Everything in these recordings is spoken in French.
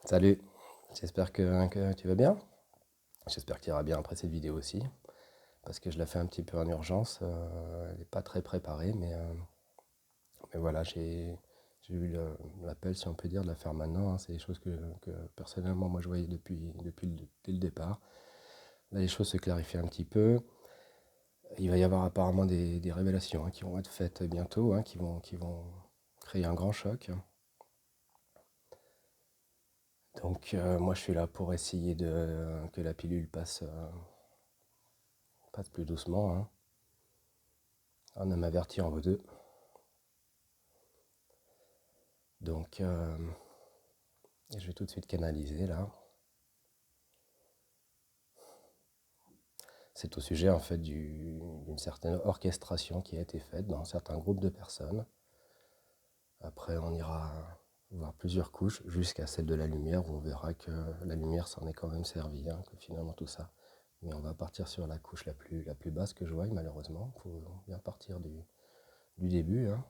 Salut, j'espère que tu vas bien. J'espère que tu iras bien après cette vidéo aussi, parce que je la fais un petit peu en urgence. Elle n'est pas très préparée, mais voilà, j'ai eu l'appel, si on peut dire, de la faire maintenant, hein. C'est des choses que personnellement, moi, je voyais dès le départ. Là, les choses se clarifient un petit peu. Il va y avoir apparemment des révélations, hein, qui vont être faites bientôt, hein, qui vont créer un grand choc. Donc, moi, je suis là pour essayer que la pilule passe plus doucement, hein. On a m'averti en vous deux. Donc, je vais tout de suite canaliser là. C'est au sujet en fait d'une certaine orchestration qui a été faite dans certains groupes de personnes. Après, on ira voir plusieurs couches jusqu'à celle de la lumière où on verra que la lumière s'en est quand même servie, hein, que finalement tout ça. Mais on va partir sur la couche la plus basse que je vois, malheureusement. Il faut bien partir du début, hein.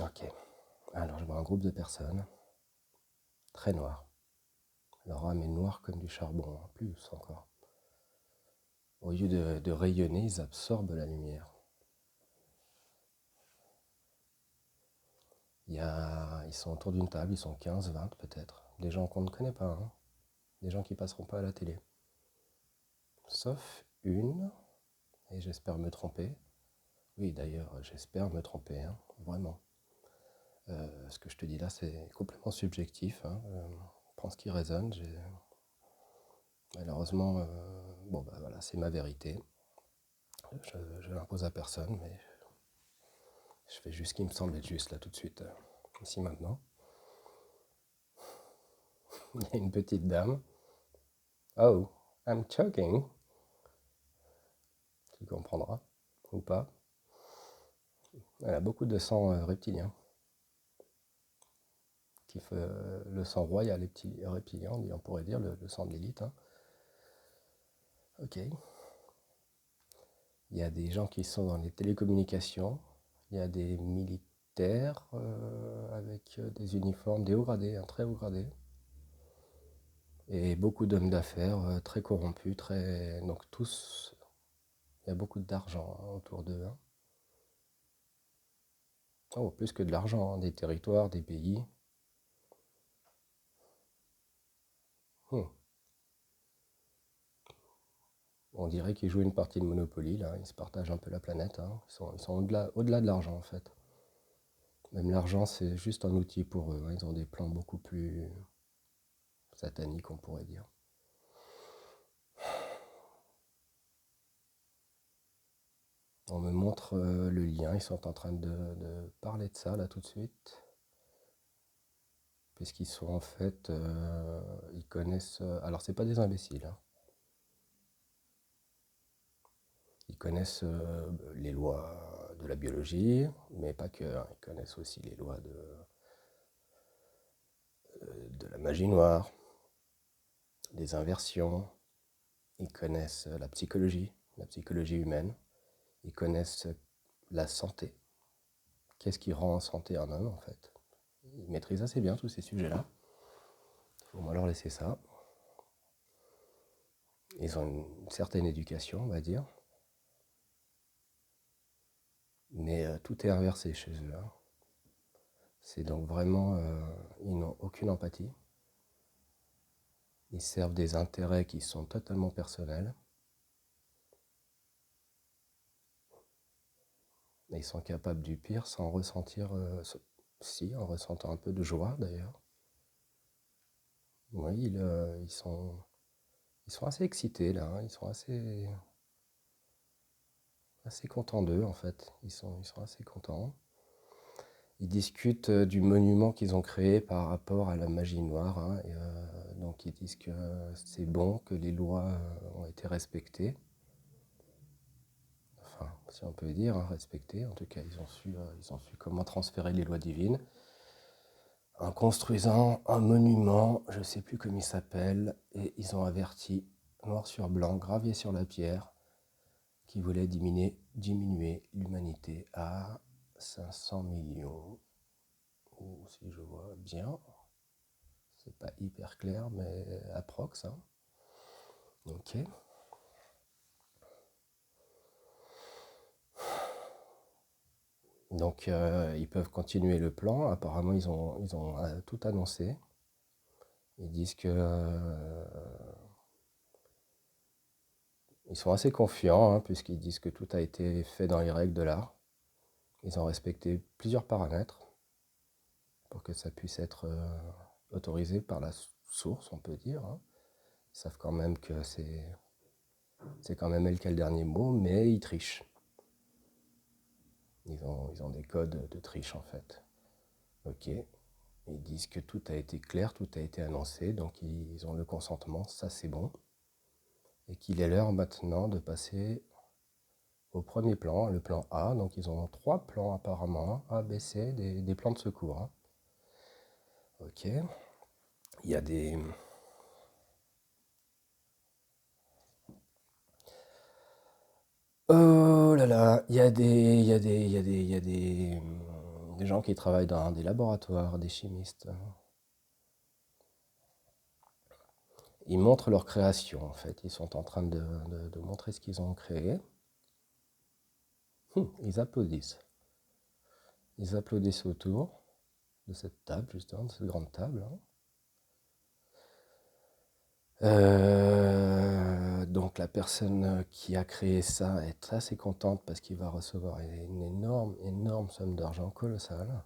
Ok. Alors, je vois un groupe de personnes très noirs. Leur âme est noire comme du charbon, hein, plus encore. Au lieu de rayonner, ils absorbent la lumière. Ils sont autour d'une table, ils sont 15, 20 peut-être. Des gens qu'on ne connaît pas, hein. Des gens qui passeront pas à la télé. Sauf une, et j'espère me tromper. Oui, d'ailleurs, j'espère me tromper, hein, vraiment. Ce que je te dis là, c'est complètement subjectif, hein. Prends ce qui résonne. Malheureusement, bon, bah voilà, c'est ma vérité. Je l'impose à personne, mais je fais juste ce qui me semble être juste là tout de suite, ici maintenant. Il y a une petite dame. Oh, I'm choking. Tu comprendras, ou pas. Elle a beaucoup de sang reptilien, qui fait le sang royal reptilien, on pourrait dire, le sang de l'élite, hein. Ok. Il y a des gens qui sont dans les télécommunications, il y a des militaires avec des uniformes, des hauts gradés, un très haut gradé, et beaucoup d'hommes d'affaires très corrompus, donc tous, il y a beaucoup d'argent, hein, autour d'eux, hein. Oh, plus que de l'argent, hein, des territoires, des pays. Hmm. On dirait qu'ils jouent une partie de Monopoly, là. Ils se partagent un peu la planète, hein. Ils sont au-delà de l'argent, en fait. Même l'argent, c'est juste un outil pour eux, hein. Ils ont des plans beaucoup plus sataniques, on pourrait dire. On me montre le lien. Ils sont en train de parler de ça, là, tout de suite. Puisqu'ils sont, en fait... ils connaissent... alors, c'est pas des imbéciles, hein. Ils connaissent les lois de la biologie, mais pas que, hein. Ils connaissent aussi les lois de la magie noire, des inversions. Ils connaissent la psychologie humaine. Ils connaissent la santé. Qu'est-ce qui rend en santé un homme, en fait? Ils maîtrisent assez bien tous ces sujets-là. Il faut moi leur laisser ça. Ils ont une certaine éducation, on va dire. Mais tout est inversé chez eux, hein. C'est donc vraiment... ils n'ont aucune empathie. Ils servent des intérêts qui sont totalement personnels. Et ils sont capables du pire sans ressentir... si, en ressentant un peu de joie d'ailleurs. Oui, ils sont assez excités là, hein. Ils sont assez contents d'eux en fait. Ils sont assez contents. Ils discutent du monument qu'ils ont créé par rapport à la magie noire, hein. Et, donc ils disent que c'est bon, que les lois ont été respectées. Enfin, si on peut dire, hein, respectées. En tout cas, ils ont su comment transférer les lois divines en construisant un monument, je ne sais plus comment il s'appelle, et ils ont averti, noir sur blanc, gravé sur la pierre, qui voulait diminuer l'humanité à 500 millions, ou si je vois bien. C'est pas hyper clair, mais approx, hein. Ok. Donc ils peuvent continuer le plan. Apparemment, ils ont tout annoncé. Ils disent que ils sont assez confiants, hein, puisqu'ils disent que tout a été fait dans les règles de l'art. Ils ont respecté plusieurs paramètres pour que ça puisse être autorisé par la source, on peut dire, hein. Ils savent quand même que c'est quand même elle qui a le dernier mot, mais ils trichent. Ils ont des codes de triche en fait. Ok. Ils disent que tout a été clair, tout a été annoncé, donc ils ont le consentement, ça c'est bon. Et qu'il est l'heure maintenant de passer au premier plan, le plan A. Donc ils ont 3 plans apparemment, A, B, C, des plans de secours, hein. Ok. Il y a des... Oh là là, des gens qui travaillent dans des laboratoires, des chimistes. Ils montrent leur création en fait. Ils sont en train de montrer ce qu'ils ont créé. Ils applaudissent. Ils applaudissent autour de cette table, justement, de cette grande table, hein. Donc la personne qui a créé ça est assez contente parce qu'il va recevoir une énorme, énorme somme d'argent colossale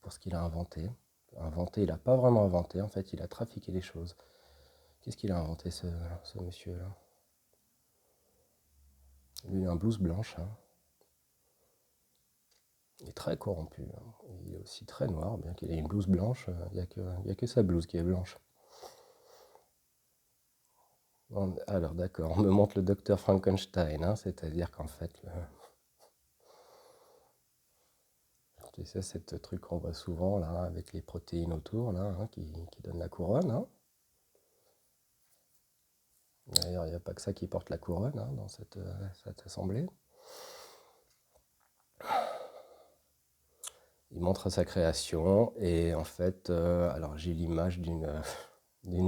pour ce qu'il a inventé. Inventé, il n'a pas vraiment inventé, en fait, il a trafiqué les choses. Qu'est-ce qu'il a inventé, ce monsieur-là? Lui, il a une blouse blanche, hein. Il est très corrompu, hein. Il est aussi très noir, bien qu'il ait une blouse blanche, il y a que sa blouse qui est blanche. Alors d'accord, on me montre le docteur Frankenstein, hein, c'est-à-dire qu'en fait, tu sais, c'est ce truc qu'on voit souvent là, avec les protéines autour, là, hein, qui donne la couronne, hein. D'ailleurs, il n'y a pas que ça qui porte la couronne, hein, dans cette assemblée. Il montre sa création et en fait, alors j'ai l'image d'une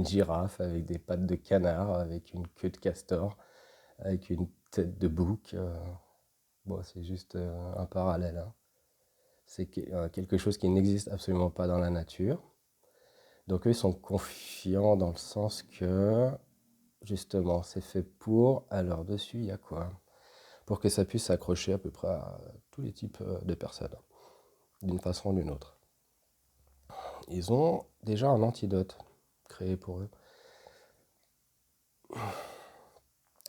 girafe avec des pattes de canard, avec une queue de castor, avec une tête de bouc. Bon, c'est juste un parallèle, hein. C'est quelque chose qui n'existe absolument pas dans la nature. Donc eux, ils sont confiants dans le sens que, justement, c'est fait pour. Alors dessus, il y a quoi? Pour que ça puisse s'accrocher à peu près à tous les types de personnes, d'une façon ou d'une autre. Ils ont déjà un antidote créé pour eux.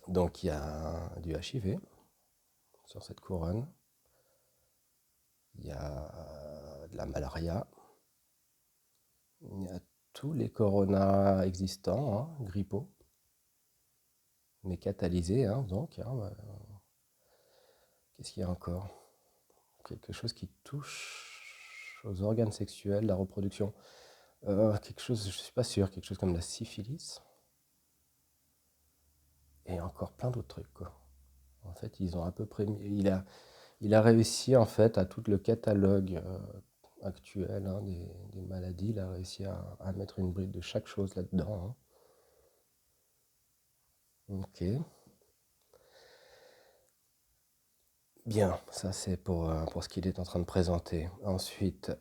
Donc il y a du HIV sur cette couronne, il y a de la malaria, il y a tous les coronas existants, hein, grippaux, mais catalysés, hein, donc, hein, qu'est-ce qu'il y a encore? Quelque chose qui touche aux organes sexuels, la reproduction. Quelque chose, je ne suis pas sûr, quelque chose comme la syphilis. Et encore plein d'autres trucs, quoi. En fait, ils ont à peu près il a réussi, en fait, à tout le catalogue actuel, hein, des maladies. Il a réussi à mettre une bride de chaque chose là-dedans, hein. Ok. Bien, ça c'est pour ce qu'il est en train de présenter. Ensuite,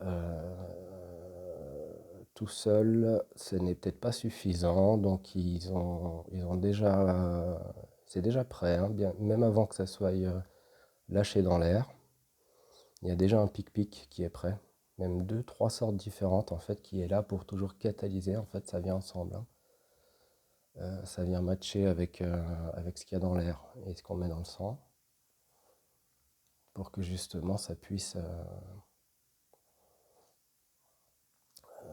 tout seul, ce n'est peut-être pas suffisant, donc ils ont déjà, c'est déjà prêt, hein, bien, même avant que ça soit lâché dans l'air. Il y a déjà un pic-pic qui est prêt, même deux, trois sortes différentes en fait, qui est là pour toujours catalyser. En fait, ça vient ensemble, hein. Ça vient matcher avec ce qu'il y a dans l'air et ce qu'on met dans le sang pour que justement ça puisse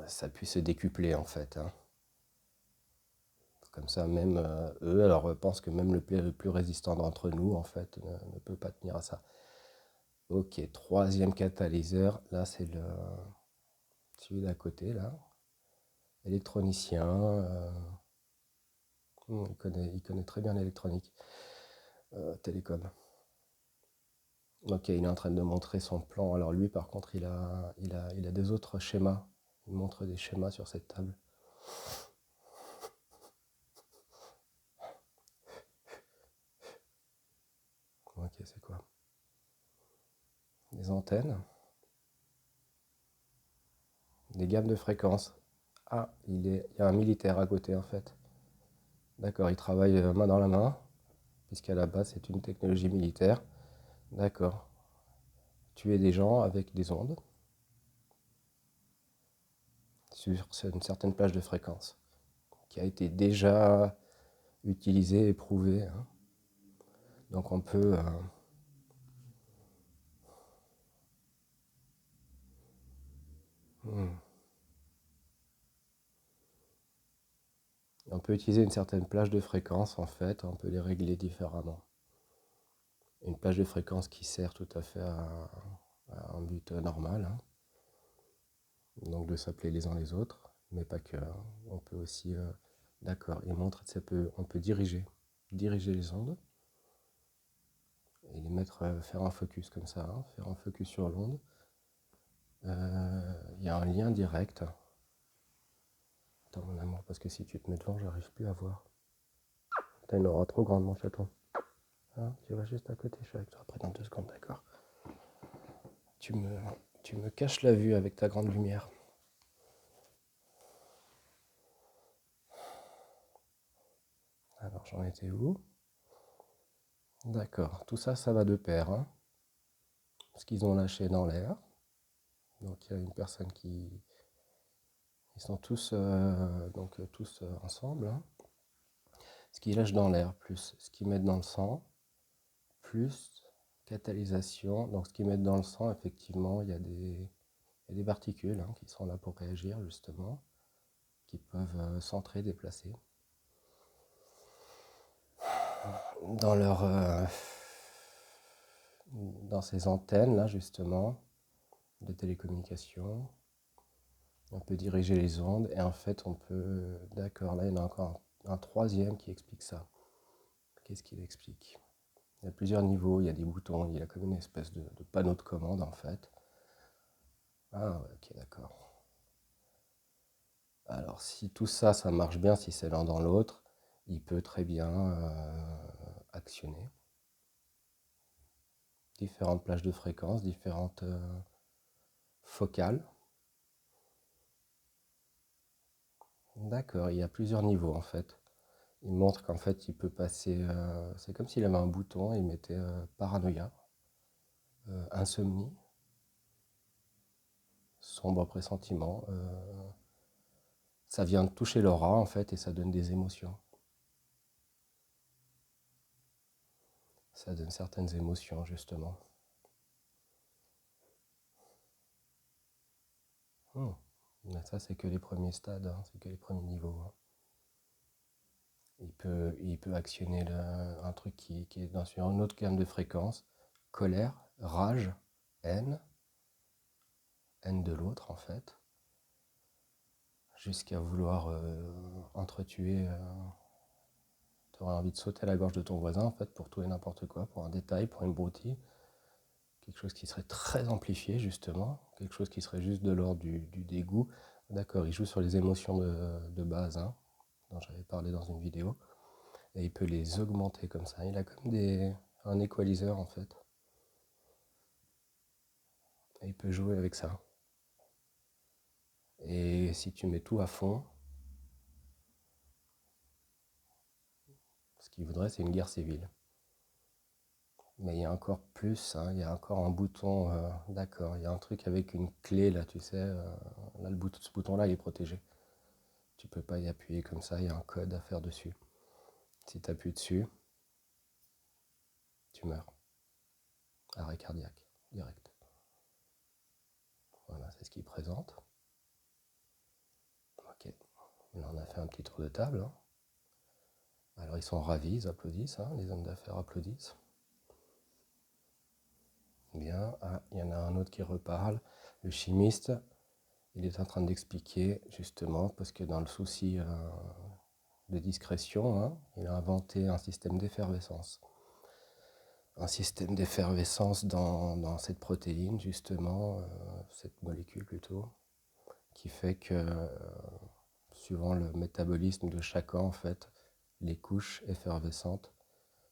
se décupler en fait, hein. Comme ça, même eux, alors pensent que même le plus résistant d'entre nous, en fait, ne peut pas tenir à ça. Ok, troisième catalyseur, là c'est celui d'à côté, là. Électronicien, il connaît très bien l'électronique, télécom. Ok, il est en train de montrer son plan. Alors lui, par contre, il a des autres schémas. Il montre des schémas sur cette table. Ok, c'est quoi? Des antennes, des gammes de fréquences. Ah, il y a un militaire à côté en fait. D'accord, il travaille main dans la main, puisqu'à la base c'est une technologie militaire. D'accord. Tuer des gens avec des ondes sur une certaine plage de fréquence, qui a été déjà utilisée et prouvée, hein. Donc hmm, on peut utiliser une certaine plage de fréquence en fait, on peut les régler différemment. Une plage de fréquence qui sert tout à fait à un but normal, hein. Donc de s'appeler les uns les autres, mais pas que, hein. On peut aussi, d'accord, il montre que on peut diriger les ondes et les mettre, faire un focus comme ça, hein, faire un focus sur l'onde. Il y a un lien direct. Attends mon amour, parce que si tu te mets devant, j'arrive plus à voir. T'as une aura trop grande mon chaton. Hein, tu vas juste à côté, je suis avec toi après dans 2 secondes, d'accord. Tu me, tu me caches la vue avec ta grande lumière. Alors j'en étais où? D'accord, tout ça, ça va de pair, hein. Ce qu'ils ont lâché dans l'air. Donc il y a une personne qui... Ils sont tous, tous ensemble, hein. Ce qu'ils lâchent dans l'air, plus ce qu'ils mettent dans le sang, plus catalysation. Donc ce qu'ils mettent dans le sang, effectivement, il y a des particules, hein, qui sont là pour réagir, justement, qui peuvent s'entrer, déplacer. Dans leur, dans ces antennes, là, justement, de télécommunication, on peut diriger les ondes et en fait on peut... D'accord, là il y en a encore un troisième qui explique ça. Qu'est-ce qu'il explique? Il y a plusieurs niveaux, il y a des boutons, il y a comme une espèce de panneau de commande en fait. Ah ouais, ok, d'accord. Alors si tout ça, ça marche bien, si c'est l'un dans l'autre, il peut très bien actionner différentes plages de fréquences, différentes focales. D'accord, il y a plusieurs niveaux en fait. Il montre qu'en fait il peut passer, c'est comme s'il avait un bouton, il mettait paranoïa, insomnie, sombre pressentiment. Ça vient de toucher l'aura en fait et ça donne des émotions. Ça donne certaines émotions justement. Hmm. Mais ça c'est que les premiers stades, hein, c'est que les premiers niveaux, hein. Il peut actionner un truc qui est dans sur une autre gamme de fréquences, colère, rage, haine, haine de l'autre en fait, jusqu'à vouloir entretuer. Tu auras envie de sauter à la gorge de ton voisin en fait pour tout et n'importe quoi, pour un détail, pour une broutille, quelque chose qui serait très amplifié justement, quelque chose qui serait juste de l'ordre du dégoût. D'accord, il joue sur les émotions de base, hein, dont j'avais parlé dans une vidéo, et il peut les augmenter comme ça. Il a comme un équaliseur en fait, et il peut jouer avec ça. Et si tu mets tout à fond, ce qu'il voudrait, c'est une guerre civile. Mais il y a encore plus, hein, il y a encore un bouton, d'accord, il y a un truc avec une clé là, tu sais, là, ce bouton-là, il est protégé. Tu peux pas y appuyer comme ça, il y a un code à faire dessus. Si tu appuies dessus, tu meurs. Arrêt cardiaque, direct. Voilà, c'est ce qu'il présente. Ok, là on a fait un petit tour de table, hein. Alors ils sont ravis, ils applaudissent, hein, les hommes d'affaires applaudissent. Bien, ah, il y en a un autre qui reparle. Le chimiste, il est en train d'expliquer justement, parce que dans le souci de discrétion, hein, il a inventé un système d'effervescence. un système d'effervescence dans cette protéine, justement, cette molécule plutôt, qui fait que, suivant le métabolisme de chacun, en fait, les couches effervescentes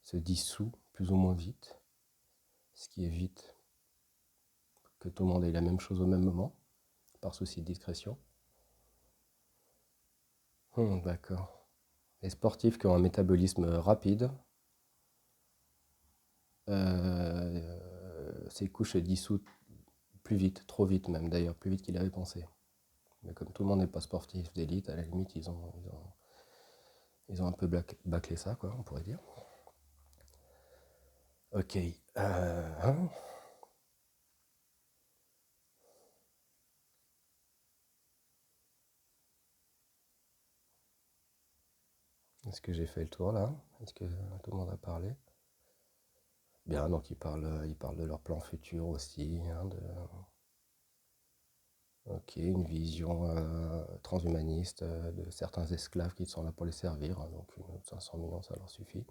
se dissouent plus ou moins vite, ce qui évite que tout le monde ait la même chose au même moment, par souci de discrétion. D'accord. Les sportifs qui ont un métabolisme rapide, ces couches se dissouent plus vite, trop vite même d'ailleurs, plus vite qu'il avait pensé. Mais comme tout le monde n'est pas sportif d'élite, à la limite, ils ont un peu bâclé ça, quoi, on pourrait dire. Ok. Hein. Est-ce que j'ai fait le tour là? Est-ce que tout le monde a parlé? Bien, donc ils parlent de leur plan futur aussi, hein, ok, une vision transhumaniste de certains esclaves qui sont là pour les servir, hein, donc 500 millions ça leur suffit.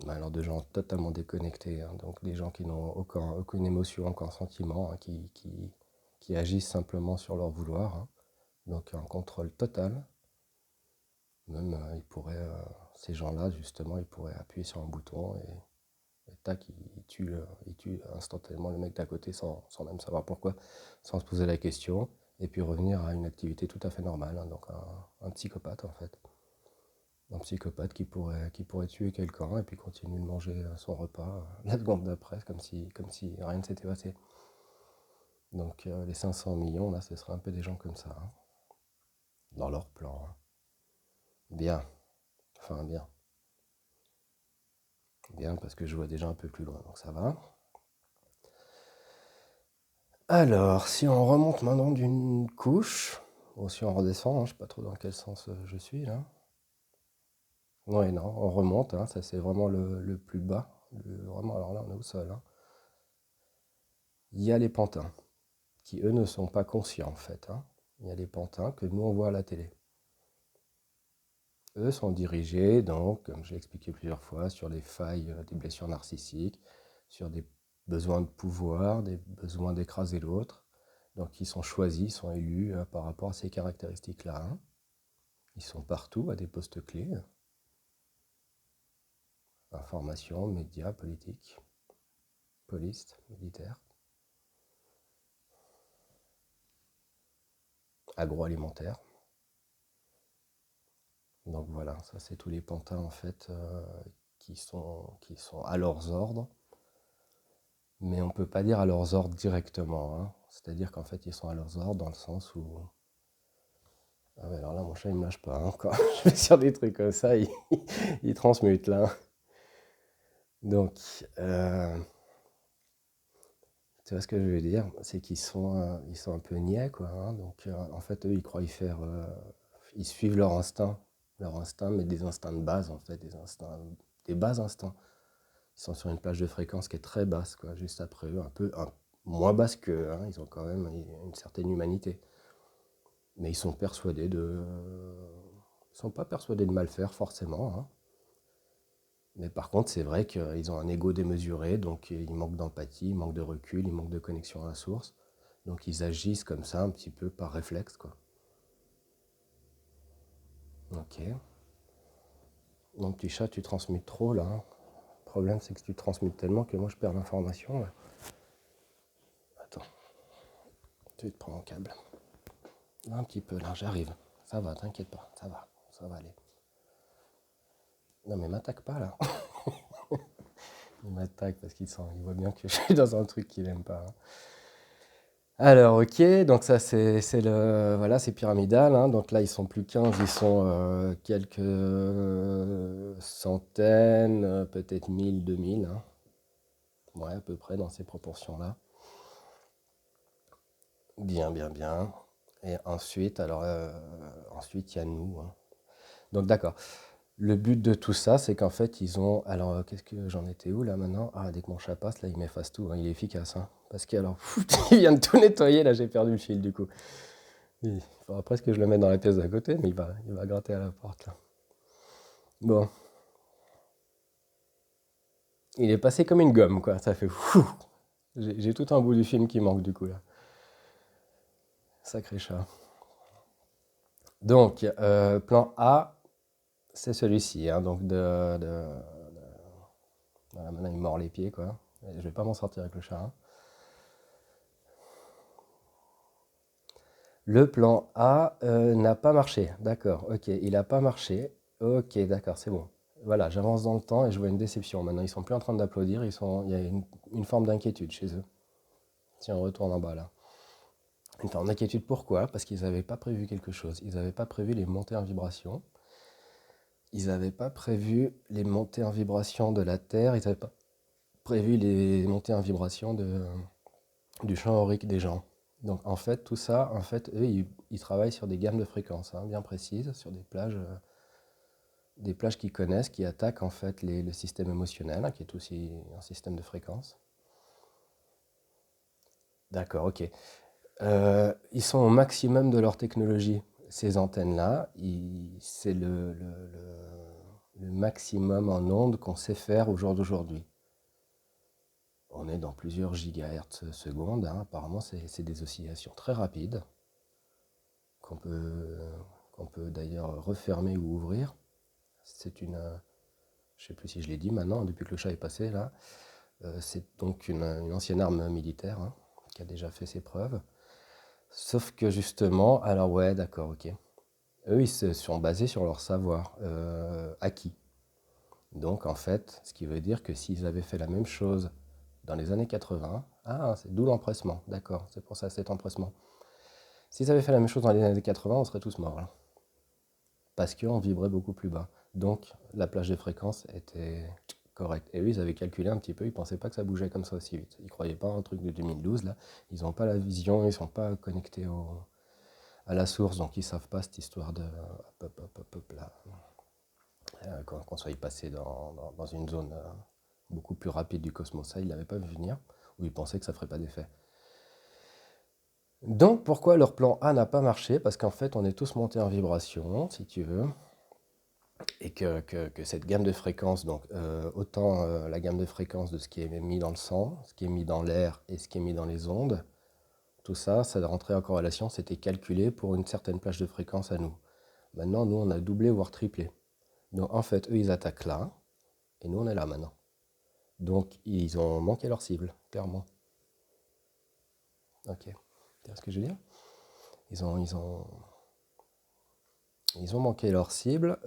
Mais alors de gens totalement déconnectés, hein, donc des gens qui n'ont aucune émotion, aucun sentiment, hein, qui agissent simplement sur leur vouloir, hein, donc un contrôle total. Même ces gens-là justement, ils pourraient appuyer sur un bouton et tac, ils tuent instantanément le mec d'à côté sans même savoir pourquoi, sans se poser la question, et puis revenir à une activité tout à fait normale, hein, donc un psychopathe en fait. Un psychopathe qui pourrait tuer quelqu'un et puis continuer de manger son repas la seconde d'après, comme si rien ne s'était passé. Donc les 500 millions, là, ce serait un peu des gens comme ça, hein, dans leur plan, hein. Bien, enfin bien. Bien, parce que je vois déjà un peu plus loin, donc ça va. Alors, si on remonte maintenant d'une couche, ou si on redescend, hein, je sais pas trop dans quel sens je suis là. Oui, non, on remonte, hein, ça c'est vraiment le plus bas. Vraiment, alors là on est au sol, hein. Il y a les pantins, qui eux ne sont pas conscients en fait, hein. Il y a les pantins que nous on voit à la télé. Eux sont dirigés, donc, comme je l'ai expliqué plusieurs fois, sur les failles des blessures narcissiques, sur des besoins de pouvoir, des besoins d'écraser l'autre. Donc ils sont choisis, ils sont élus par rapport à ces caractéristiques-là, hein. Ils sont partout à des postes clés, information, médias, politique, police, militaire, agroalimentaire. Donc voilà, ça c'est tous les pantins en fait qui sont à leurs ordres, mais on ne peut pas dire à leurs ordres directement, hein. C'est-à-dire qu'en fait ils sont à leurs ordres dans le sens où... Ah ouais, alors là mon chat il me lâche pas, hein. Quand je vais sur des trucs comme ça, il transmute là. Donc, tu vois ce que je veux dire? C'est ils sont un peu niais, quoi, hein. Donc, en fait, eux, ils croient y faire. Ils suivent leur instinct, mais des instincts de base, en fait, des bas instincts. Ils sont sur une plage de fréquence qui est très basse, quoi, juste après eux, moins basse qu'eux, hein. Ils ont quand même une certaine humanité. Mais ils sont pas persuadés de mal faire, forcément, hein. Mais par contre, c'est vrai qu'ils ont un ego démesuré, donc ils manquent d'empathie, ils manquent de recul, ils manquent de connexion à la source. Donc ils agissent comme ça, un petit peu par réflexe, quoi. Ok. Mon petit chat, tu transmutes trop là, hein. Le problème, c'est que tu transmutes tellement que moi, je perds l'information là. Attends, je vais te prendre un câble. Un petit peu là, j'arrive. Ça va, t'inquiète pas, ça va aller. Non mais m'attaque pas là. Il m'attaque parce il voit bien que je suis dans un truc qu'il aime pas, hein. Alors, ok, donc ça voilà, c'est pyramidal, hein. Donc là, ils sont plus 15, ils sont quelques centaines, peut-être 1000, 2000, hein. Ouais, à peu près dans ces proportions-là. Bien, bien, bien. Et ensuite, ensuite, il y a nous, hein. Donc d'accord. Le but de tout ça, c'est qu'en fait, ils ont... Alors, qu'est-ce que j'en étais où là maintenant? Ah, dès que mon chat passe, là, il m'efface tout, hein. Il est efficace, hein. Parce que alors, il vient de tout nettoyer, là, j'ai perdu le fil du coup. Il faudra presque que je le mette dans la pièce d'à côté, mais il va gratter à la porte là. Bon, Il est passé comme une gomme, quoi. Ça fait fou. J'ai tout un bout du film qui manque du coup là. Sacré chat. Donc, plan A, c'est celui-ci, hein, donc voilà, maintenant il me mord les pieds, quoi. Je vais pas m'en sortir avec le chat, hein. Le plan A n'a pas marché. D'accord, ok, il n'a pas marché. Ok, d'accord, c'est bon. Voilà, j'avance dans le temps et je vois une déception. Maintenant, ils sont plus en train d'applaudir, il y a une forme d'inquiétude chez eux. Si on retourne en bas là. Une forme d'inquiétude, pourquoi? Parce qu'ils n'avaient pas prévu quelque chose. Ils n'avaient pas prévu les montées en vibration. Ils n'avaient pas prévu les montées en vibration de la Terre. Ils n'avaient pas prévu les montées en vibration du champ aurique des gens. Donc en fait, tout ça, en fait, eux, ils travaillent sur des gammes de fréquences, hein, bien précises, sur des plages qu'ils connaissent, qui attaquent en fait le système émotionnel, hein, qui est aussi un système de fréquences. D'accord, ok. Ils sont au maximum de leur technologie. Ces antennes-là, c'est le maximum en ondes qu'on sait faire au jour d'aujourd'hui. On est dans plusieurs gigahertz secondes, hein. Apparemment, c'est des oscillations très rapides qu'on peut, qu'on peut d'ailleurs refermer ou ouvrir. C'est je ne sais plus si je l'ai dit maintenant, depuis que le chat est passé là. C'est donc une ancienne arme militaire, hein, qui a déjà fait ses preuves. Sauf que justement, alors ouais, d'accord, ok. Eux, ils se sont basés sur leur savoir acquis. Donc en fait, ce qui veut dire que s'ils avaient fait la même chose dans les années 80, ah, c'est d'où l'empressement, d'accord, c'est pour ça cet empressement. S'ils avaient fait la même chose dans les années 80, on serait tous morts, là, parce qu'on vibrait beaucoup plus bas. Donc la plage des fréquences était correcte. Et eux, ils avaient calculé un petit peu, ils pensaient pas que ça bougeait comme ça aussi vite. Ils croyaient pas à un truc de 2012, là. Ils n'ont pas la vision, ils sont pas connectés à la source, donc ils savent pas cette histoire de hop, hop, hop, hop, là. Qu'on soit passé dans une zone beaucoup plus rapide du cosmos. Ça, ils l'avaient pas vu venir, ou ils pensaient que ça ferait pas d'effet. Donc pourquoi leur plan A n'a pas marché? Parce qu'en fait, on est tous montés en vibration, si tu veux, et que cette gamme de fréquences, donc autant la gamme de fréquences de ce qui est mis dans le sang, ce qui est mis dans l'air et ce qui est mis dans les ondes, tout ça, ça rentrait en corrélation, c'était calculé pour une certaine plage de fréquence à nous. Maintenant, nous, on a doublé, voire triplé. Donc en fait, eux, ils attaquent là, et nous, on est là maintenant. Donc ils ont manqué leur cible, clairement. Ok, tu vois ce que je veux dire? Ils ont, ils ont, ils ont manqué leur cible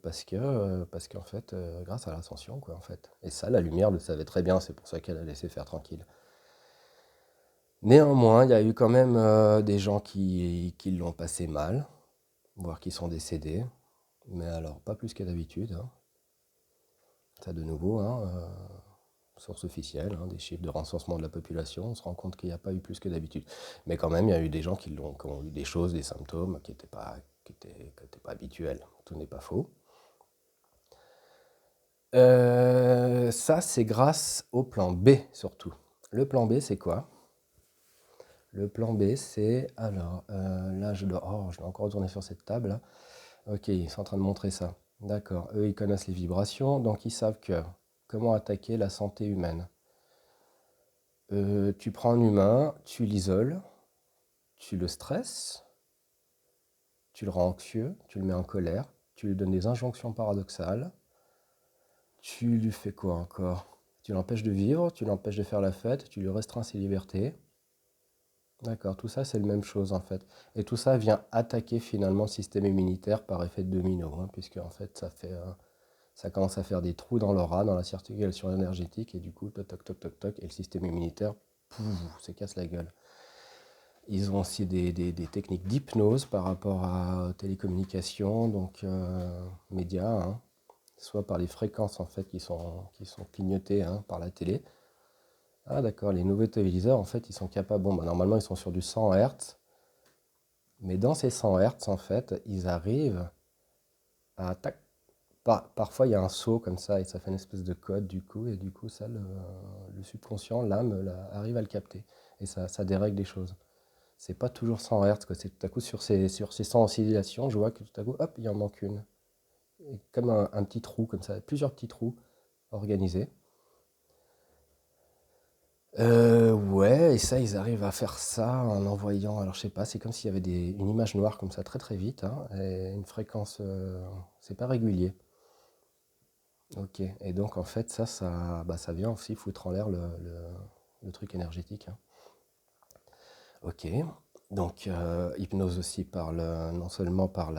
parce qu'en fait, grâce à l'ascension, quoi, en fait. Et ça, la lumière le savait très bien, c'est pour ça qu'elle a laissé faire tranquille. Néanmoins, il y a eu quand même des gens qui l'ont passé mal, voire qui sont décédés, mais alors pas plus que d'habitude, hein. Ça de nouveau, hein, source officielle, hein, des chiffres de recensement de la population, on se rend compte qu'il n'y a pas eu plus que d'habitude. Mais quand même, il y a eu des gens qui ont eu des choses, des symptômes qui étaient pas habituels. Tout n'est pas faux. Ça, c'est grâce au plan B surtout. Le plan B, c'est quoi? Le plan B, c'est... Alors, là, je dois encore retourner sur cette table, là. Ok, ils sont en train de montrer ça. D'accord. Eux, ils connaissent les vibrations, donc ils savent comment attaquer la santé humaine. Tu prends un humain, tu l'isoles, tu le stresses, tu le rends anxieux, tu le mets en colère, tu lui donnes des injonctions paradoxales, tu lui fais quoi encore? Tu l'empêches de vivre, tu l'empêches de faire la fête, tu lui restreins ses libertés. D'accord, tout ça c'est la même chose en fait. Et tout ça vient attaquer finalement le système immunitaire par effet de domino, hein, puisque en fait ça commence à faire des trous dans l'aura, dans la circulation énergétique, et du coup, toc toc toc toc toc, et le système immunitaire, pouf, se casse la gueule. Ils ont aussi des techniques d'hypnose par rapport à télécommunications, donc médias, hein, soit par les fréquences en fait qui sont clignotées, hein, par la télé. Ah d'accord, les nouveaux téléviseurs en fait ils sont capables, bon bah, normalement ils sont sur du 100 Hz, mais dans ces 100 Hz en fait ils arrivent à tac, parfois il y a un saut comme ça et ça fait une espèce de code du coup, et du coup ça le subconscient, l'âme arrive à le capter et ça dérègle des choses. C'est pas toujours 100 Hz, quoi. C'est tout à coup sur ces 100 oscillations, je vois que tout à coup, hop, il en manque une. Et comme un petit trou, comme ça, plusieurs petits trous organisés. Ouais, et ça, ils arrivent à faire ça en envoyant, alors je sais pas, c'est comme s'il y avait une image noire comme ça très très vite, hein, et une fréquence, c'est pas régulier. Ok, et donc en fait, bah, ça vient aussi foutre en l'air le truc énergétique, hein. Ok, donc hypnose aussi non seulement par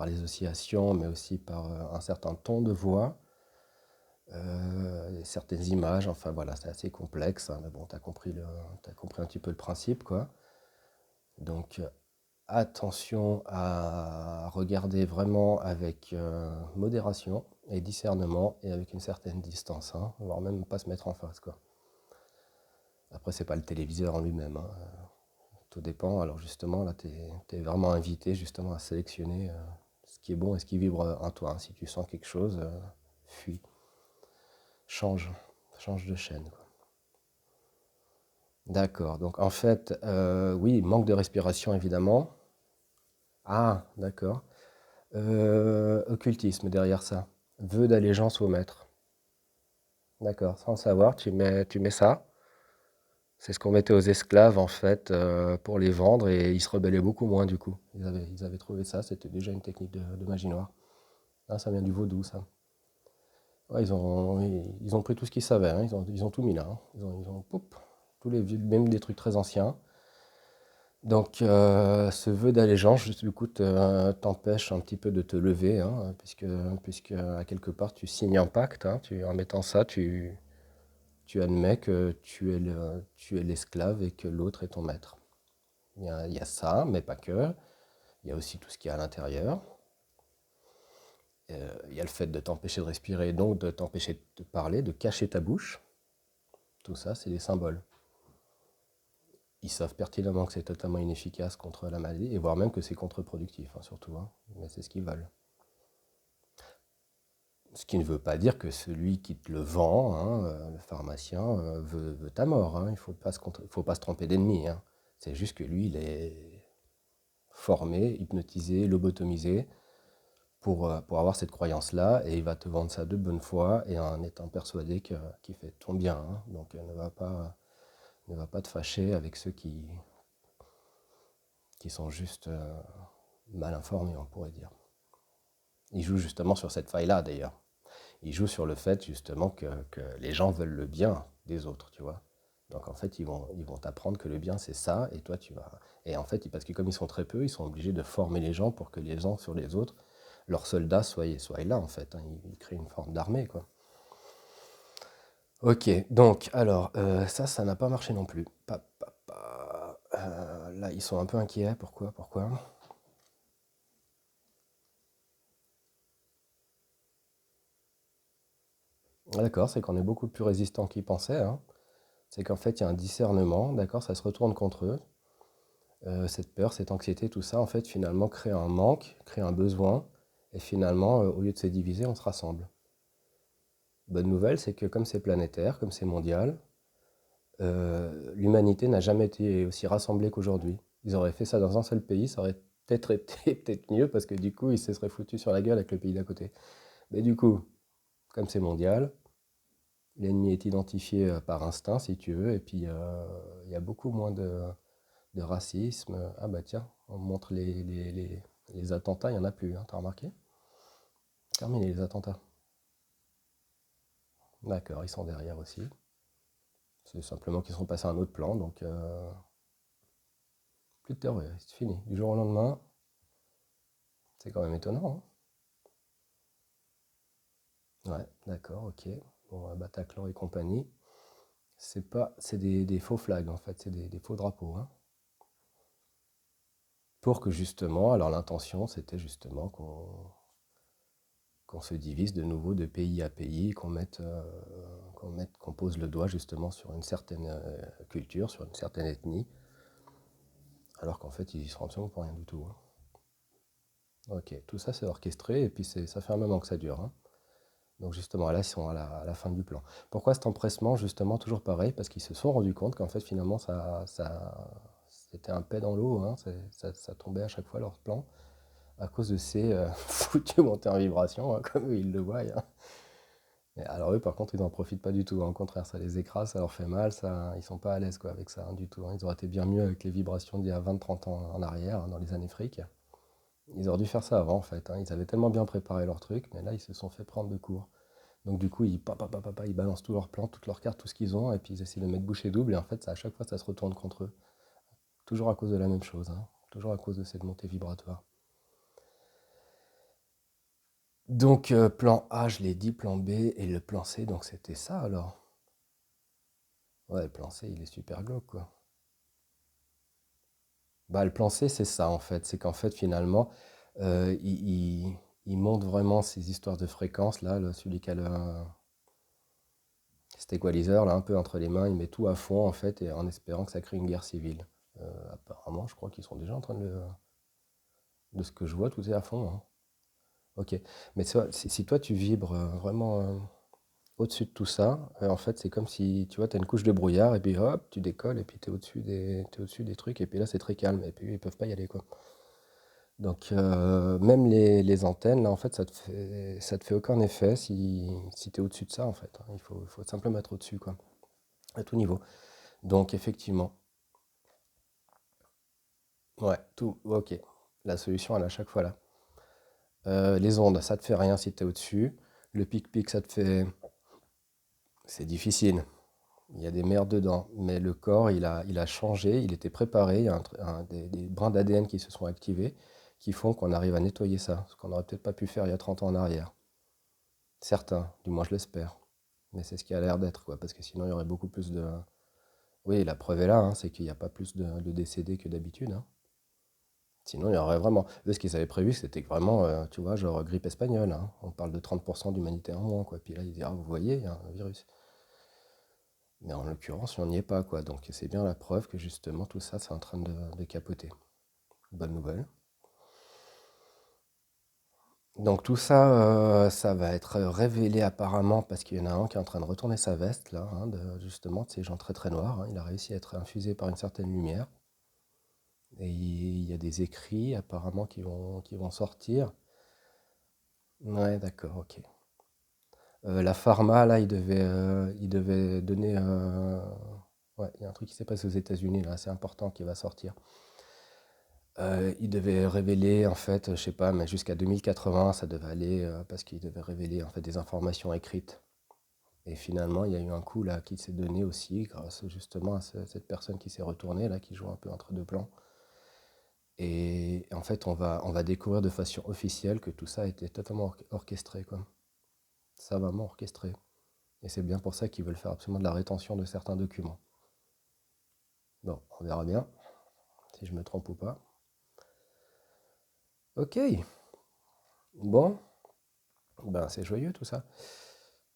les oscillations, mais aussi par un certain ton de voix, certaines images, enfin voilà, c'est assez complexe, hein, mais bon, t'as compris un petit peu le principe, quoi. Donc attention à regarder vraiment avec modération et discernement et avec une certaine distance, hein, voire même pas se mettre en face, quoi. Après, c'est pas le téléviseur en lui-même, hein. Tout dépend. Alors justement, là, tu es vraiment invité justement à sélectionner ce qui est bon et ce qui vibre en toi, hein. Si tu sens quelque chose, fuis, change, change de chaîne, quoi. D'accord. Donc en fait, oui, manque de respiration évidemment. Ah, d'accord. Occultisme derrière ça. Vœu d'allégeance au maître. D'accord. Sans le savoir, tu mets ça. C'est ce qu'on mettait aux esclaves en fait pour les vendre et ils se rebellaient beaucoup moins du coup. Ils avaient trouvé ça, c'était déjà une technique de magie noire. Ah, ça vient du vaudou ça. Ouais, ils ont pris tout ce qu'ils savaient, hein. Ils ont tout mis là, hein. Ils ont poup, tous les vieux, même des trucs très anciens. Donc ce vœu d'allégeance, du coup, t'empêche un petit peu de te lever, hein, puisque à quelque part tu signes un pacte, hein. En mettant ça, tu admets que tu es l'esclave et que l'autre est ton maître. Il y a ça, mais pas que. Il y a aussi tout ce qu'il y a à l'intérieur. Il y a le fait de t'empêcher de respirer, donc de t'empêcher de parler, de cacher ta bouche. Tout ça, c'est des symboles. Ils savent pertinemment que c'est totalement inefficace contre la maladie, et voire même que c'est contre-productif, hein, surtout, hein. Mais c'est ce qu'ils veulent. Ce qui ne veut pas dire que celui qui te le vend, hein, le pharmacien, veut ta mort, hein. Il ne faut pas se tromper d'ennemi, hein. C'est juste que lui, il est formé, hypnotisé, lobotomisé pour avoir cette croyance-là, et il va te vendre ça de bonne foi et en étant persuadé qu'il fait ton bien, hein. Donc ne va pas te fâcher avec ceux qui sont juste mal informés, on pourrait dire. Il joue justement sur cette faille-là, d'ailleurs. Il joue sur le fait, justement, que les gens veulent le bien des autres, tu vois. Donc, en fait, ils vont t'apprendre que le bien, c'est ça, et toi, tu vas... Et en fait, parce que comme ils sont très peu, ils sont obligés de former les gens pour que les uns sur les autres, leurs soldats soient là, en fait, hein. Ils créent une forme d'armée, quoi. Ok, donc, alors, ça n'a pas marché non plus. Là, ils sont un peu inquiets. Pourquoi? Ah, d'accord, c'est qu'on est beaucoup plus résistant qu'ils pensaient, hein. C'est qu'en fait, il y a un discernement, d'accord, ça se retourne contre eux. Cette peur, cette anxiété, tout ça, en fait, finalement, crée un manque, crée un besoin, et finalement, au lieu de se diviser, on se rassemble. Bonne nouvelle, c'est que comme c'est planétaire, comme c'est mondial, l'humanité n'a jamais été aussi rassemblée qu'aujourd'hui. Ils auraient fait ça dans un seul pays, ça aurait peut-être été peut-être mieux, parce que du coup, ils se seraient foutus sur la gueule avec le pays d'à côté. Mais du coup, comme c'est mondial, l'ennemi est identifié par instinct, si tu veux, et puis il y a beaucoup moins de racisme. Ah bah tiens, on montre les attentats, il n'y en a plus, hein, t'as remarqué? Terminé les attentats. D'accord, ils sont derrière aussi. C'est simplement qu'ils sont passés à un autre plan, donc plus de terroristes, fini. Du jour au lendemain, c'est quand même étonnant, hein. Ouais, d'accord, ok. Bon, Bataclan et compagnie, c'est des faux flags en fait, c'est des faux drapeaux, hein. Pour que justement, alors l'intention c'était justement qu'on se divise de nouveau de pays à pays, qu'on pose le doigt justement sur une certaine culture, sur une certaine ethnie, alors qu'en fait ils y seront absolument pour rien du tout, hein. Ok, tout ça c'est orchestré et puis ça fait un moment que ça dure, hein. Donc justement là ils sont à la fin du plan. Pourquoi cet empressement? Justement toujours pareil, parce qu'ils se sont rendus compte qu'en fait finalement c'était un paix dans l'eau, hein. Ça tombait à chaque fois leur plan à cause de ces foutues montées en vibration, hein, comme ils le voient, hein. Et alors eux, par contre, ils n'en profitent pas du tout, hein. Au contraire, ça les écrase, ça leur fait mal, ça, ils sont pas à l'aise quoi, avec ça, hein, du tout, hein. Ils auraient été bien mieux avec les vibrations d'il y a 20, 30 ans en arrière, hein, dans les années fric. Ils auraient dû faire ça avant, en fait, hein. Ils avaient tellement bien préparé leur truc, mais là, ils se sont fait prendre de court. Donc du coup, ils balancent tous leurs plans, toutes leurs cartes, tout ce qu'ils ont, et puis ils essaient de mettre bouchée double, et en fait, à chaque fois, ça se retourne contre eux. Toujours à cause de la même chose, hein. Toujours à cause de cette montée vibratoire. Donc plan A, je l'ai dit, plan B, et le plan C, donc c'était ça alors. Ouais, le plan C, il est super glauque, quoi. Bah, le plan C, c'est ça, en fait. C'est qu'en fait, finalement, il monte vraiment ces histoires de fréquences, là, celui qui a cet equalizer, là, un peu entre les mains, il met tout à fond, en fait, et en espérant que ça crée une guerre civile. Apparemment, je crois qu'ils sont déjà en train de ce que je vois, tout est à fond, hein. Ok. Mais si toi, tu vibres vraiment au-dessus de tout ça, en fait, c'est comme si, tu vois, tu as une couche de brouillard, et puis hop, tu décolles, et puis t'es au-dessus des trucs, et puis là, c'est très calme, et puis ils peuvent pas y aller, quoi. Donc, même les antennes, là, en fait, ça te fait aucun effet si tu es au-dessus de ça, en fait, hein. Il faut simplement être au-dessus, quoi, à tout niveau. Donc, effectivement, ouais, tout, ok. La solution, elle est à chaque fois là. Les ondes, ça te fait rien si tu es au-dessus. Le pic-pic, ça te fait. C'est difficile. Il y a des merdes dedans. Mais le corps, il a changé, il était préparé. Il y a des brins d'ADN qui se sont activés qui font qu'on arrive à nettoyer ça. Ce qu'on n'aurait peut-être pas pu faire il y a 30 ans en arrière. Certains, du moins je l'espère. Mais c'est ce qui a l'air d'être, quoi. Parce que sinon, il y aurait beaucoup plus de. Oui, la preuve est là, hein, c'est qu'il n'y a pas plus de décédés que d'habitude, hein. Sinon, il y aurait vraiment. Eux, ce qu'ils avaient prévu, c'était vraiment, tu vois, genre grippe espagnole, hein. On parle de 30% d'humanité en moins, quoi. Puis là, ils disent, ah, vous voyez, il y a un virus. Mais en l'occurrence, on n'y est pas, quoi. Donc, c'est bien la preuve que justement, tout ça, c'est en train de capoter. Bonne nouvelle. Donc, tout ça, ça va être révélé apparemment parce qu'il y en a un qui est en train de retourner sa veste, là, hein, justement, de ces gens très très noirs, hein. Il a réussi à être infusé par une certaine lumière. Et il y a des écrits apparemment qui vont sortir. Ouais, d'accord, ok. La pharma, là, il devait donner. Ouais, il y a un truc qui s'est passé aux États-Unis, là, c'est important, qui va sortir. Il devait révéler, en fait, je sais pas, mais jusqu'à 2080, ça devait aller, parce qu'il devait révéler, en fait, des informations écrites. Et finalement, il y a eu un coup, là, qui s'est donné aussi, grâce justement à cette personne qui s'est retournée, là, qui joue un peu entre deux plans. Et en fait, on va découvrir de façon officielle que tout ça a été totalement orchestré, quoi. Savamment orchestré. Et c'est bien pour ça qu'ils veulent faire absolument de la rétention de certains documents. Bon, on verra bien si je me trompe ou pas. Ok, bon, ben c'est joyeux tout ça.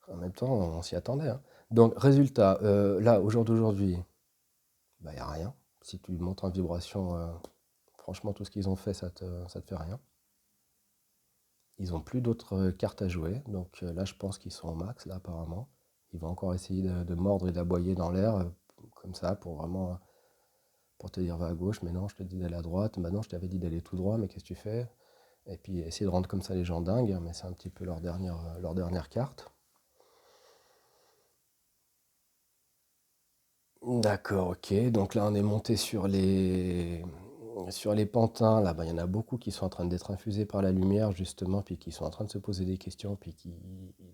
En même temps, on s'y attendait, hein. Donc, résultat, là, au jour d'aujourd'hui, bah, il n'y a rien. Si tu montes en vibration, franchement, tout ce qu'ils ont fait, ça te fait rien. Ils n'ont plus d'autres cartes à jouer. Donc là, je pense qu'ils sont au max, là, apparemment. Ils vont encore essayer de mordre et d'aboyer dans l'air, comme ça, pour vraiment pour te dire va à gauche, mais non, je te dis d'aller à droite, maintenant je t'avais dit d'aller tout droit, mais qu'est-ce que tu fais? Et puis essayer de rendre comme ça les gens dingues, mais c'est un petit peu leur dernière carte. D'accord, ok. Donc là, on est monté sur les pantins. Là, bah, il y en a beaucoup qui sont en train d'être infusés par la lumière, justement, puis qui sont en train de se poser des questions, puis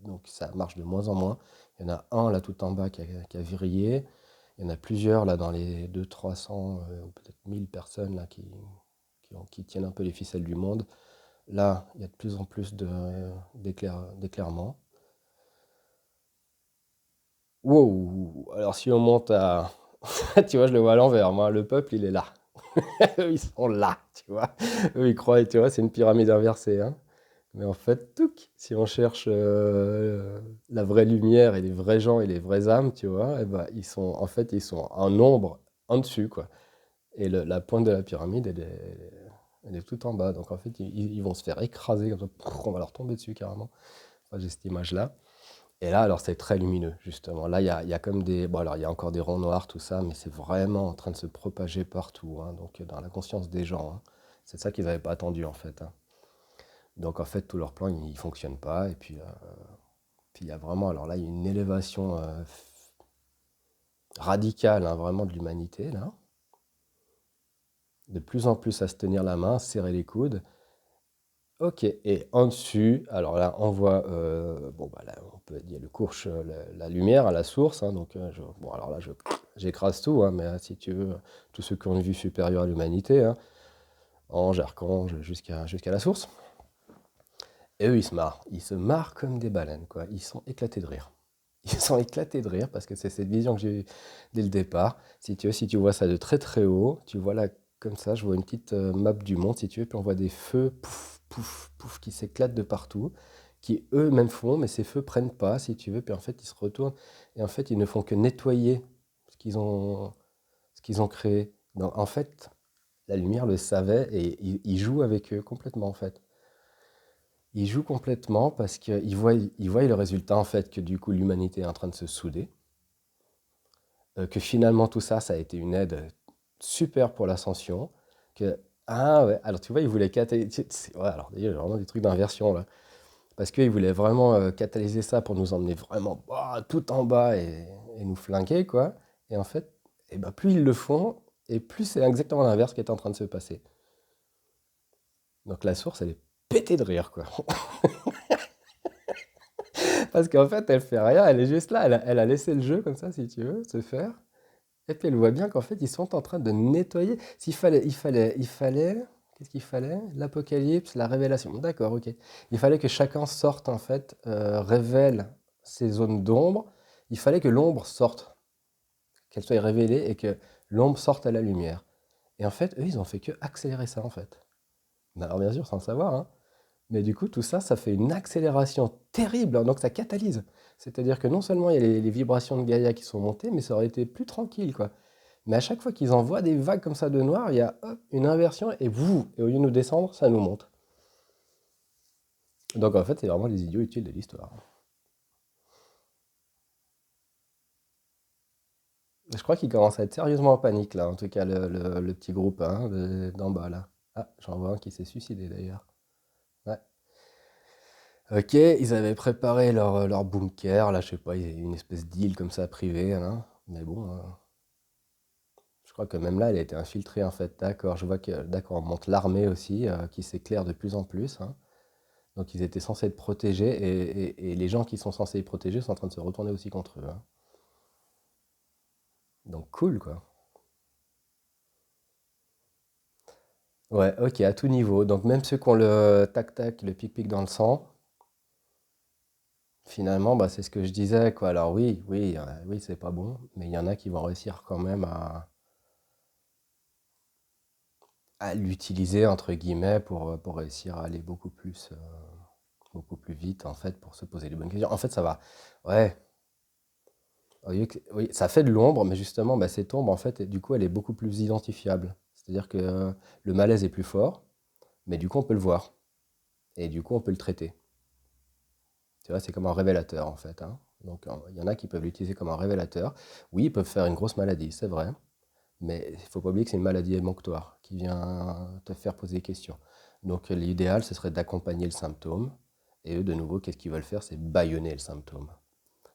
donc ça marche de moins en moins. Il y en a un là tout en bas qui a vrillé. Il y en a plusieurs là dans les 200, 300 ou peut-être 1000 personnes là qui tiennent un peu les ficelles du monde. Là, il y a de plus en plus d'éclairements. Wow! Alors si on monte à. Tu vois, je le vois à l'envers. Moi, le peuple, il est là. Eux, ils sont là, tu vois. Eux, ils croient, tu vois, c'est une pyramide inversée, hein. Mais en fait, touc, si on cherche la vraie lumière et les vrais gens et les vraies âmes, tu vois, eh ben, en fait, ils sont en nombre en dessus, quoi. Et la pointe de la pyramide, elle est tout en bas. Donc en fait, ils vont se faire écraser, comme ça, on va leur tomber dessus carrément. Enfin, j'ai cette image-là. Et là, alors c'est très lumineux, justement. Là, il y a comme des. Bon, alors il y a encore des ronds noirs, tout ça, mais c'est vraiment en train de se propager partout, hein, donc dans la conscience des gens, hein. C'est ça qu'ils n'avaient pas attendu, en fait, hein. Donc en fait, tous leurs plans, ils ne fonctionnent pas. Et puis puis il y a vraiment, alors là, il y a une élévation radicale, hein, vraiment de l'humanité, là. De plus en plus à se tenir la main, serrer les coudes. Ok, et en dessus, alors là, on voit, bon, bah là, on peut dire le couche, la lumière à la source, hein, donc, bon, alors là, j'écrase tout, hein, mais si tu veux, tous ceux qui ont une vue supérieure à l'humanité, hein, ange, archange, jusqu'à la source, et eux, ils se marrent comme des baleines, quoi, ils sont éclatés de rire. Ils sont éclatés de rire parce que c'est cette vision que j'ai eue dès le départ. Si tu veux, si tu vois ça de très très haut, tu vois là comme ça, je vois une petite map du monde, si tu veux, puis on voit des feux, pouf, pouf, pouf, qui s'éclatent de partout, qui eux-mêmes font, mais ces feux prennent pas, si tu veux, puis en fait ils se retournent, et en fait ils ne font que nettoyer ce qu'ils ont, ce qu'ils ont créé. Donc en fait, la lumière le savait et il joue avec eux complètement en fait. Il joue complètement parce qu'il voit le résultat en fait que du coup l'humanité est en train de se souder, que finalement tout ça, ça a été une aide super pour l'ascension, que ah ouais, alors tu vois, il voulait catalyser, ouais, alors d'ailleurs, il y a vraiment des trucs d'inversion là, parce qu'il voulait vraiment catalyser ça pour nous emmener vraiment bah, tout en bas et nous flinguer quoi, et en fait, et ben, plus ils le font, et plus c'est exactement l'inverse qui est en train de se passer. Donc la source, elle est pétée de rire quoi. Parce qu'en fait, elle fait rien, elle est juste là, elle a laissé le jeu comme ça, si tu veux, se faire. Et puis elle voit bien qu'en fait, ils sont en train de nettoyer. Qu'est-ce qu'il fallait? L'Apocalypse, la révélation. D'accord, ok. Il fallait que chacun sorte, en fait, révèle ses zones d'ombre. Il fallait que l'ombre sorte, qu'elle soit révélée et que l'ombre sorte à la lumière. Et en fait, eux, ils ont fait que accélérer ça, en fait. Mais alors, bien sûr, sans le savoir, hein. Mais du coup, tout ça, ça fait une accélération terrible, hein, donc ça catalyse. C'est-à-dire que non seulement il y a les vibrations de Gaïa qui sont montées, mais ça aurait été plus tranquille, quoi. Mais à chaque fois qu'ils envoient des vagues comme ça de noir, il y a hop, une inversion et au lieu de nous descendre, ça nous monte. Donc en fait, c'est vraiment les idiots utiles de l'histoire. Je crois qu'ils commencent à être sérieusement en panique là, en tout cas le petit groupe hein, d'en bas là. Ah, j'en vois un qui s'est suicidé d'ailleurs. Ouais. Ok, ils avaient préparé leur bunker, là je sais pas, il y a une espèce d'île comme ça privée, hein. Mais bon, je crois que même là elle a été infiltrée en fait. D'accord, je vois que d'accord, on monte l'armée aussi qui s'éclaire de plus en plus, hein. Donc ils étaient censés être protégés et les gens qui sont censés les protéger sont en train de se retourner aussi contre eux, hein. Donc cool quoi. Ouais, ok, à tout niveau. Donc même ceux qui ont le tac-tac, le pic-pic dans le sang, finalement, bah, c'est ce que je disais, quoi. Alors oui, oui, oui, c'est pas bon, mais il y en a qui vont réussir quand même à l'utiliser, entre guillemets, pour réussir à aller beaucoup plus vite, en fait, pour se poser les bonnes questions. En fait, ça va. Ouais, oui, ça fait de l'ombre, mais justement, bah, cette ombre, en fait, du coup, elle est beaucoup plus identifiable. C'est-à-dire que le malaise est plus fort, mais du coup, on peut le voir. Et du coup, on peut le traiter. Tu vois, c'est comme un révélateur, en fait, hein. Donc, il y en a qui peuvent l'utiliser comme un révélateur. Oui, ils peuvent faire une grosse maladie, c'est vrai. Mais il ne faut pas oublier que c'est une maladie émonctoire qui vient te faire poser des questions. Donc, l'idéal, ce serait d'accompagner le symptôme. Et eux, de nouveau, qu'est-ce qu'ils veulent faire? C'est bâillonner le symptôme.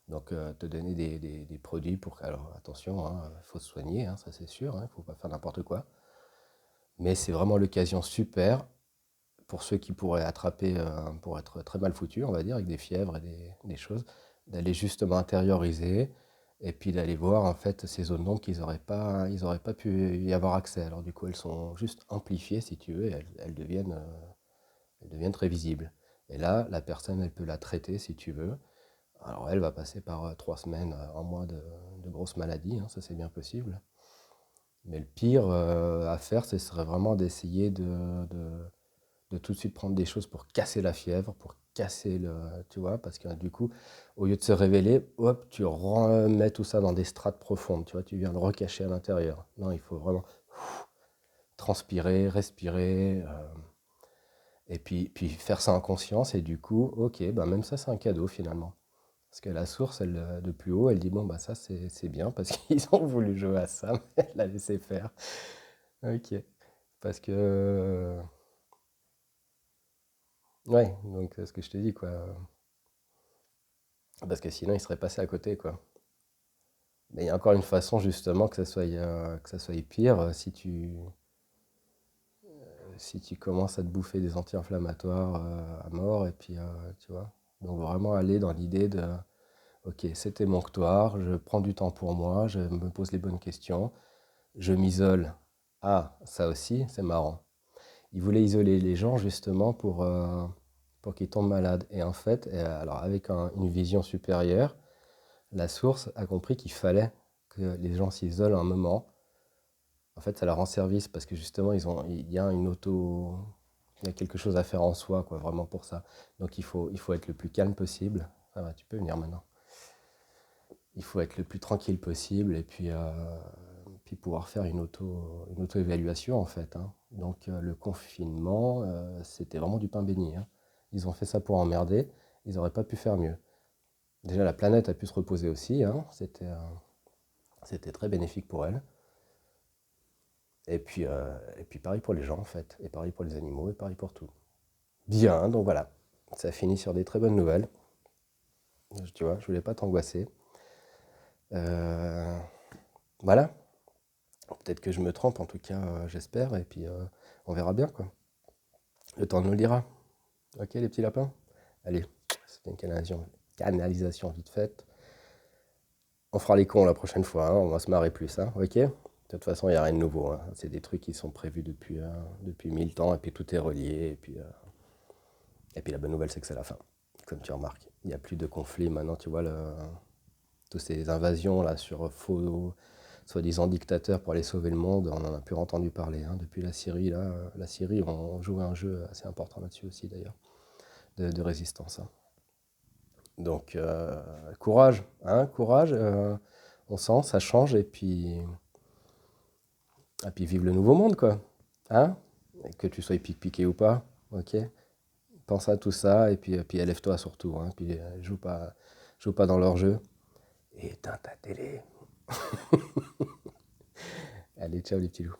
Donc, te donner des produits pour... Alors, attention, il faut se soigner, hein, ça c'est sûr, il ne faut pas faire n'importe quoi. Mais c'est vraiment l'occasion super pour ceux qui pourraient attraper, pour être très mal foutus, on va dire, avec des fièvres et des choses, d'aller justement intérioriser et puis d'aller voir en fait ces zones d'ombre qu'ils ils auraient pas pu y avoir accès. Alors du coup, elles sont juste amplifiées, si tu veux, et elles deviennent très visibles. Et là, la personne, elle peut la traiter, si tu veux. Alors elle va passer par 3 semaines, un mois de grosses maladies, hein, ça c'est bien possible. Mais le pire à faire, ce serait vraiment d'essayer de tout de suite prendre des choses pour casser la fièvre, pour casser le... Tu vois, parce que du coup, au lieu de se révéler, hop, tu remets tout ça dans des strates profondes, tu vois, tu viens le recacher à l'intérieur. Non, il faut vraiment transpirer, respirer, et puis faire ça en conscience, et du coup, ok, bah même ça, c'est un cadeau finalement. Parce que la source, elle, de plus haut, elle dit, bon, bah ça, c'est bien, parce qu'ils ont voulu jouer à ça, mais elle l'a laissé faire. Ok. Parce que... ouais, donc ce que je te dis, quoi. Parce que sinon, il serait passé à côté, quoi. Mais il y a encore une façon, justement, que ça soit pire si tu commences à te bouffer des anti-inflammatoires à mort, et puis, tu vois. Donc, vraiment aller dans l'idée de, ok, c'est émonctoire, je prends du temps pour moi, je me pose les bonnes questions, je m'isole. Ah, ça aussi, c'est marrant. Il voulait isoler les gens justement pour qu'ils tombent malades. Et en fait, alors avec une vision supérieure, la source a compris qu'il fallait que les gens s'isolent un moment. En fait, ça leur rend service parce que justement, il y a il y a quelque chose à faire en soi, quoi, vraiment pour ça. Donc il faut être le plus calme possible. Ça va, tu peux venir maintenant. Il faut être le plus tranquille possible et puis pouvoir faire une auto-évaluation en fait, hein. Donc le confinement, c'était vraiment du pain béni, hein. Ils ont fait ça pour emmerder, ils n'auraient pas pu faire mieux. Déjà la planète a pu se reposer aussi, hein. C'était très bénéfique pour elle. Et puis pareil pour les gens en fait, et pareil pour les animaux, et pareil pour tout. Bien, donc voilà, ça finit sur des très bonnes nouvelles. Tu vois, je voulais pas t'angoisser. Euh, voilà, peut-être que je me trompe, en tout cas, j'espère, et puis on verra bien, quoi. Le temps nous le dira. Ok, les petits lapins? Allez, c'était une canalisation vite faite. On fera les cons la prochaine fois, hein, on va se marrer plus, hein, ok? De toute façon, il n'y a rien de nouveau, hein. C'est des trucs qui sont prévus depuis 1000 ans, et puis tout est relié, et puis la bonne nouvelle, c'est que c'est la fin, comme tu remarques. Il n'y a plus de conflits maintenant, tu vois, toutes ces invasions là sur faux, soi-disant dictateurs pour aller sauver le monde, on en a plus entendu parler, hein, depuis la Syrie. Là, la Syrie, on jouait un jeu assez important là-dessus aussi d'ailleurs, de résistance, hein. Donc courage, hein, courage. On sent, ça change et puis vive le nouveau monde quoi, hein. Que tu sois piqué ou pas, ok. Pense à tout ça et puis élève-toi surtout, hein. Puis joue pas dans leur jeu. Et éteins ta télé. Allez, ciao les petits loups.